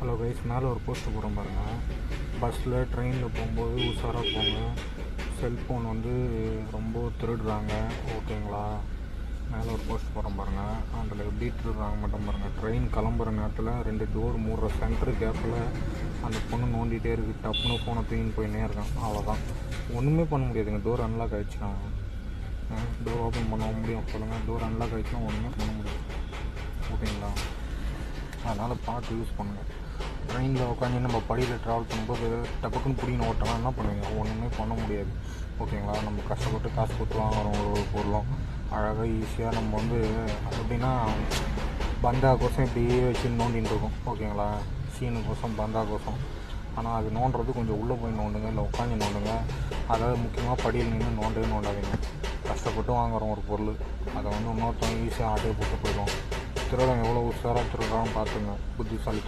Hello guys, மேலே ஒரு post போகிறோம் பாருங்கள். பஸ்ஸில் ட்ரெயினில் போகும்போது உஷாராக போங்க. செல்ஃபோன் வந்து ரொம்ப திருடுறாங்க, ஓகேங்களா? மேலே ஒரு போஸ்ட் போகிறோம் பாருங்கள். அதில் எப்படி திருடுறாங்க மட்டும் பாருங்கள். ட்ரெயின் கிளம்புற நேரத்தில் 2 டோர் மூடுற சென்டர் கேப்பில் அந்த பொண்ணு நோண்டிகிட்டே இருக்குது. டப்புன்னு ஃபோனை தூக்கின்னு போயின்னே இருக்கான். அவ்வளோதான், ஒன்றுமே பண்ண முடியாதுங்க. டோர் அன்லாக் ஆகிடுச்சுன்னா டோர் ஓப்பன் பண்ண முடியும் சொல்லுங்கள்? டோர் அன்லாக் ஆகிடுச்சுன்னா ஒன்றுமே பண்ண முடியும், ஓகேங்களா? அதனால் பார்த்து யூஸ் பண்ணுங்கள். ட்ரெயினில் உட்காந்து நம்ம படியில் ட்ராவல் பண்ணும்போது டப்புக்குன்னு பிடின்னு ஓட்டலாம், என்ன பண்ணுவீங்க? ஒன்றுமே பண்ண முடியாது, ஓகேங்களா? நம்ம கஷ்டப்பட்டு காசு கொடுத்து வாங்குறோம் ஒரு பொருளும் அழகாக ஈஸியாக நம்ம வந்து எப்படின்னா பந்தா கோசம் இப்படியே வச்சு நோண்டின்னு இருக்கும், ஓகேங்களா? சீனு கோசம் பந்தா கோசம். ஆனால் அது நோண்டுறது கொஞ்சம் உள்ளே போய் நோண்டுங்க, இல்லை உட்காந்து நோண்டுங்க. அதாவது முக்கியமாக படியில் நின்று நோண்டவே நோண்டாதீங்க. கஷ்டப்பட்டு வாங்குகிறோம் ஒரு பொருள், அதை வந்து இன்னொருத்தவங்க ஈஸியாக ஆட்டே போட்டு போயிடும். திருடம் எவ்வளோ உஷாராக திருடுறான்னு பார்த்துங்க, புத்திசாலித்தனம்.